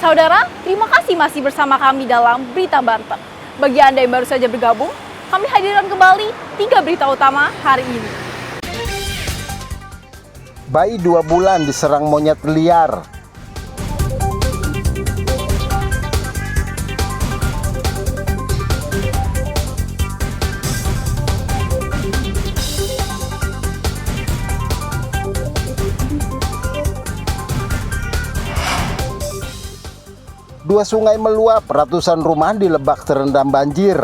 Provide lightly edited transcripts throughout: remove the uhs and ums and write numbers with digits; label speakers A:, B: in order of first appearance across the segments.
A: Saudara, terima kasih masih bersama kami dalam Berita Banten. Bagi Anda yang baru saja bergabung, kami hadirkan kembali 3 berita utama hari ini.
B: Bayi 2 bulan diserang monyet liar. Dua sungai meluap, ratusan rumah di Lebak terendam banjir.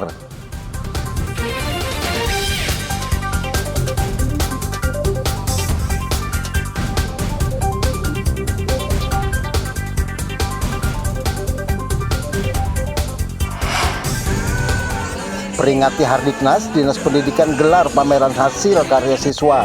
B: Peringati Hardiknas, Dinas Pendidikan gelar pameran hasil karya siswa.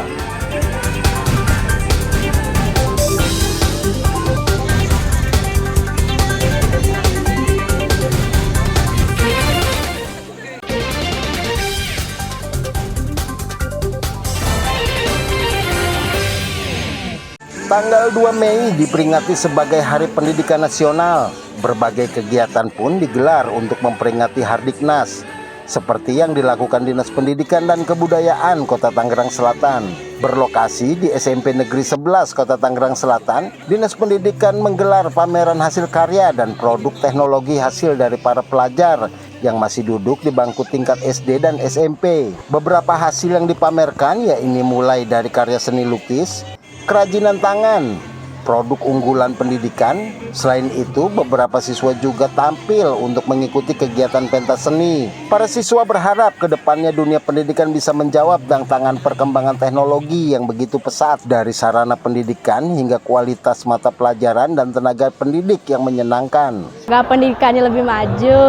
B: Tanggal 2 Mei diperingati sebagai Hari Pendidikan Nasional. Berbagai kegiatan pun digelar untuk memperingati Hardiknas, seperti yang dilakukan Dinas Pendidikan dan Kebudayaan Kota Tangerang Selatan. Berlokasi di SMP Negeri 11 Kota Tangerang Selatan, Dinas Pendidikan menggelar pameran hasil karya dan produk teknologi hasil dari para pelajar yang masih duduk di bangku tingkat SD dan SMP. Beberapa hasil yang dipamerkan yakni mulai dari karya seni lukis, kerajinan tangan, produk unggulan pendidikan. Selain itu, beberapa siswa juga tampil untuk mengikuti kegiatan pentas seni. Para siswa berharap ke depannya dunia pendidikan bisa menjawab tantangan perkembangan teknologi yang begitu pesat, dari sarana pendidikan hingga kualitas mata pelajaran dan tenaga pendidik yang menyenangkan.
C: Agar pendidikannya lebih maju,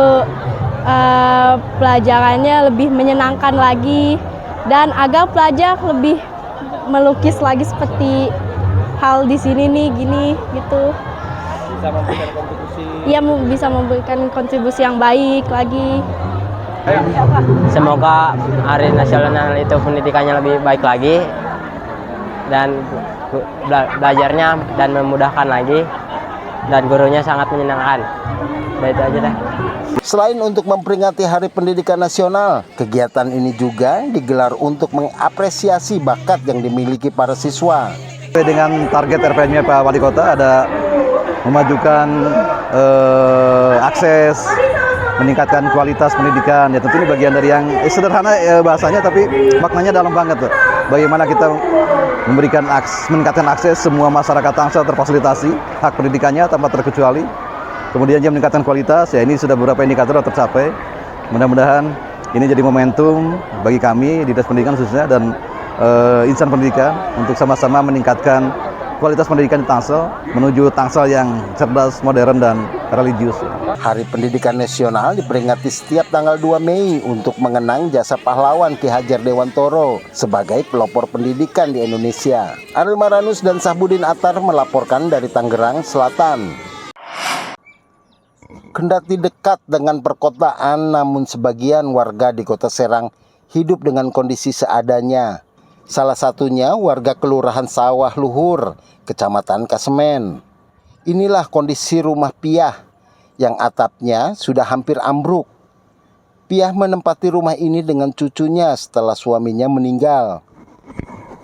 C: pelajarannya lebih menyenangkan lagi, dan agar pelajar lebih melukis lagi seperti hal di sini nih, gini gitu.
D: Bisa memberikan kontribusi.
C: Iya, bisa memberikan kontribusi yang baik lagi.
E: Semoga Hari Nasional itu pendidikannya lebih baik lagi dan belajarnya dan memudahkan lagi, dan gurunya sangat menyenangkan. Udah itu aja dah.
B: Selain untuk memperingati Hari Pendidikan Nasional, kegiatan ini juga digelar untuk mengapresiasi bakat yang dimiliki para siswa.
F: Dengan target RPM-nya Pak Wali Kota ada memajukan akses, meningkatkan kualitas pendidikan. Ya tentu ini bagian dari yang sederhana bahasanya, tapi maknanya dalam banget tuh. Bagaimana kita memberikan meningkatkan akses semua masyarakat Tangsel terfasilitasi hak pendidikannya tanpa terkecuali. Kemudian dia meningkatkan kualitas, ya ini sudah beberapa indikator tercapai. Mudah-mudahan ini jadi momentum bagi kami di Dinas Pendidikan khususnya dan insan pendidikan untuk sama-sama meningkatkan kualitas pendidikan di Tangsel menuju Tangsel yang cerdas, modern, dan religius.
B: Hari Pendidikan Nasional diperingati setiap tanggal 2 Mei untuk mengenang jasa pahlawan Ki Hajar Dewantoro sebagai pelopor pendidikan di Indonesia. Ariel Maranus dan Sahbudin Atar melaporkan dari Tangerang Selatan. Kendati dekat dengan perkotaan, namun sebagian warga di Kota Serang hidup dengan kondisi seadanya. Salah satunya warga Kelurahan Sawah Luhur, Kecamatan Kasemen. Inilah kondisi rumah Piah yang atapnya sudah hampir ambruk. Piah menempati rumah ini dengan cucunya setelah suaminya meninggal.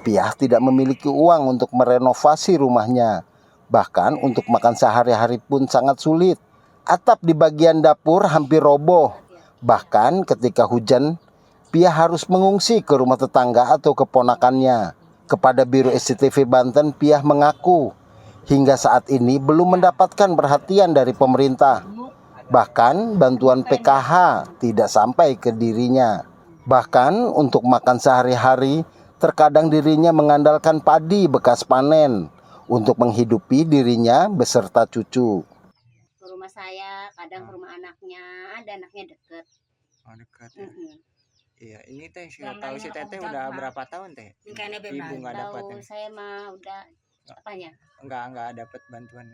B: Piah tidak memiliki uang untuk merenovasi rumahnya. Bahkan untuk makan sehari-hari pun sangat sulit. Atap di bagian dapur hampir roboh. Bahkan ketika hujan, Piah harus mengungsi ke rumah tetangga atau keponakannya. Kepada Biro SCTV Banten, Piah mengaku hingga saat ini belum mendapatkan perhatian dari pemerintah. Bahkan bantuan PKH tidak sampai ke dirinya. Bahkan untuk makan sehari-hari, terkadang dirinya mengandalkan padi bekas panen untuk menghidupi dirinya beserta cucu.
G: Ke rumah saya, kadang ke rumah anaknya, ada anaknya deket.
D: Oh, dekat ya. Iya, ini teh sudah tahu si Teteh udah berapa tahun teh? Ibu nggak dapat ya?
G: Saya mah udah apanya?
D: Nggak dapat bantuan.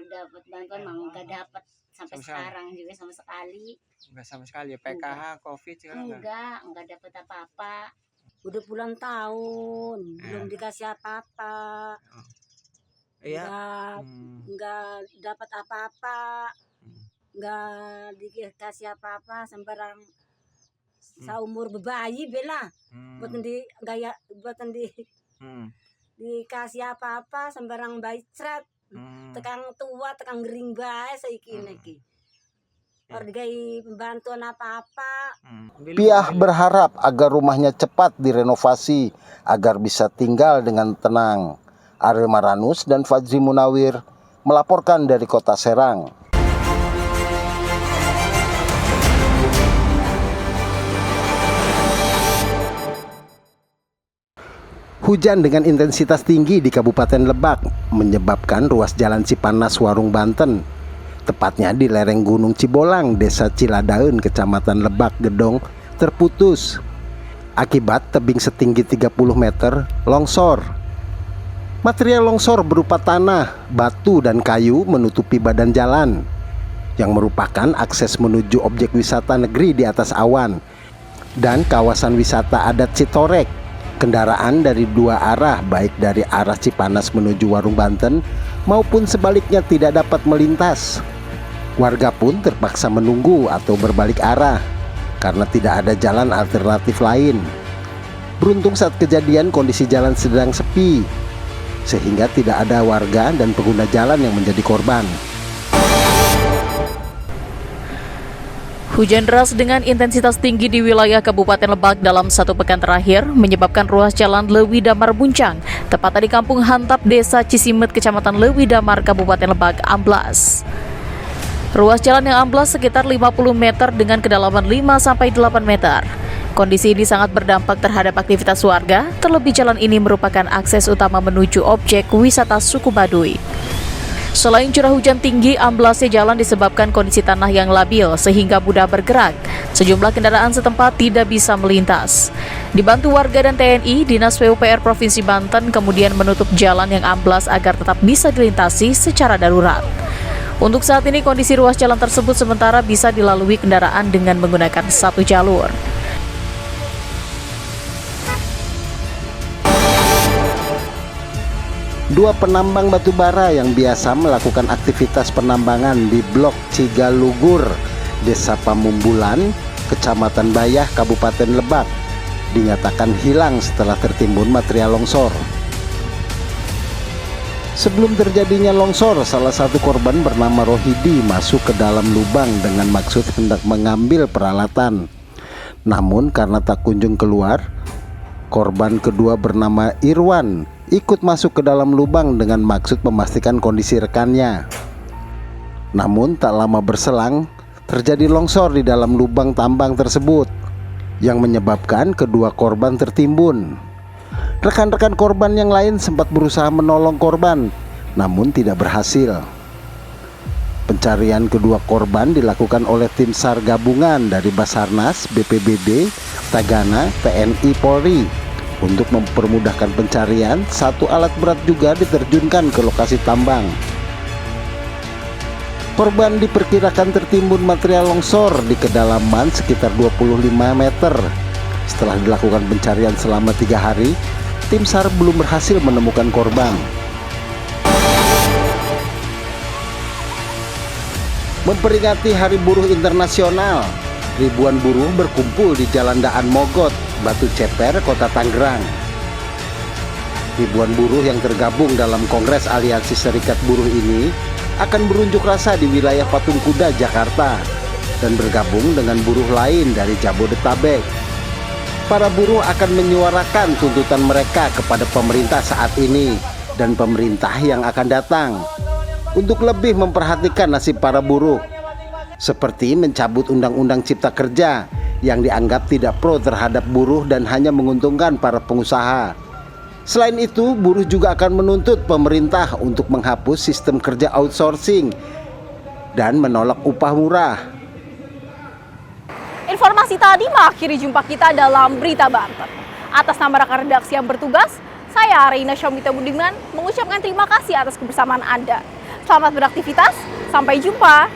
G: Dapat bantuan mah nggak dapat sampai sekarang juga sama sekali.
D: Nggak sama sekali ya, PKH, COVID segala
G: nggak dapat apa-apa. Udah puluhan tahun, belum dikasih apa-apa.
D: Iya.
G: Nggak dapat apa-apa, nggak dikasih apa-apa, sembarang seumur bebayi bela buat dikasih apa-apa, sembarang bayi cret, tekang tua, tekang gering bae saiki iki. Orgai pembantuan apa-apa.
B: Piah berharap agar rumahnya cepat direnovasi agar bisa tinggal dengan tenang. Ariel Maranus dan Fajri Munawir melaporkan dari Kota Serang. Hujan dengan intensitas tinggi di Kabupaten Lebak menyebabkan ruas jalan Cipanas Warung Banten, tepatnya di lereng Gunung Cibolang, Desa Ciladaun, Kecamatan Lebak Gedong, terputus. Akibat tebing setinggi 30 meter longsor. Material longsor berupa tanah, batu, dan kayu menutupi badan jalan, yang merupakan akses menuju objek wisata negeri di atas awan dan kawasan wisata adat Citorek. Kendaraan dari dua arah, baik dari arah Cipanas menuju Warung Banten maupun sebaliknya, tidak dapat melintas. Warga pun terpaksa menunggu atau berbalik arah karena tidak ada jalan alternatif lain. Beruntung saat kejadian kondisi jalan sedang sepi, sehingga tidak ada warga dan pengguna jalan yang menjadi korban.
H: Hujan deras dengan intensitas tinggi di wilayah Kabupaten Lebak dalam 1 pekan terakhir menyebabkan ruas jalan Lewi Damar Buncang, tepatnya di Kampung Hantap, Desa Cisimet, Kecamatan Lewi Damar, Kabupaten Lebak, amblas. Ruas jalan yang amblas sekitar 50 meter dengan kedalaman 5-8 meter. Kondisi ini sangat berdampak terhadap aktivitas warga, terlebih jalan ini merupakan akses utama menuju objek wisata suku Baduy. Selain curah hujan tinggi, amblasnya jalan disebabkan kondisi tanah yang labil sehingga mudah bergerak. Sejumlah kendaraan setempat tidak bisa melintas. Dibantu warga dan TNI, Dinas PUPR Provinsi Banten kemudian menutup jalan yang amblas agar tetap bisa dilintasi secara darurat. Untuk saat ini kondisi ruas jalan tersebut sementara bisa dilalui kendaraan dengan menggunakan satu jalur.
B: Dua penambang batu bara yang biasa melakukan aktivitas penambangan di Blok Cigalugur, Desa Pamumbulan, Kecamatan Bayah, Kabupaten Lebak, dinyatakan hilang setelah tertimbun material longsor. Sebelum terjadinya longsor, salah satu korban bernama Rohidi masuk ke dalam lubang dengan maksud hendak mengambil peralatan. Namun karena tak kunjung keluar, korban kedua bernama Irwan ikut masuk ke dalam lubang dengan maksud memastikan kondisi rekannya. Namun tak lama berselang, terjadi longsor di dalam lubang tambang tersebut yang menyebabkan kedua korban tertimbun. Rekan-rekan korban yang lain sempat berusaha menolong korban, namun tidak berhasil. Pencarian kedua korban dilakukan oleh tim SAR gabungan dari Basarnas, BPBD, Tagana, TNI, Polri. Untuk mempermudahkan pencarian, satu alat berat juga diterjunkan ke lokasi tambang. Korban diperkirakan tertimbun material longsor di kedalaman sekitar 25 meter. Setelah dilakukan pencarian selama 3 hari, tim SAR belum berhasil menemukan korban. Memperingati Hari Buruh Internasional, ribuan buruh berkumpul di Jalan Daan Mogot, Batu Ceper, Kota Tangerang. Ribuan buruh yang tergabung dalam Kongres Aliansi Serikat Buruh ini akan berunjuk rasa di wilayah Patung Kuda, Jakarta, dan bergabung dengan buruh lain dari Jabodetabek. Para buruh akan menyuarakan tuntutan mereka kepada pemerintah saat ini dan pemerintah yang akan datang untuk lebih memperhatikan nasib para buruh, seperti mencabut Undang-Undang Cipta Kerja yang dianggap tidak pro terhadap buruh dan hanya menguntungkan para pengusaha. Selain itu, buruh juga akan menuntut pemerintah untuk menghapus sistem kerja outsourcing dan menolak upah murah.
A: Informasi tadi mengakhiri jumpa kita dalam Berita Banten. Atas nama rekan redaksi yang bertugas, saya Reina Syamita Budiman mengucapkan terima kasih atas kebersamaan Anda. Selamat beraktivitas, sampai jumpa.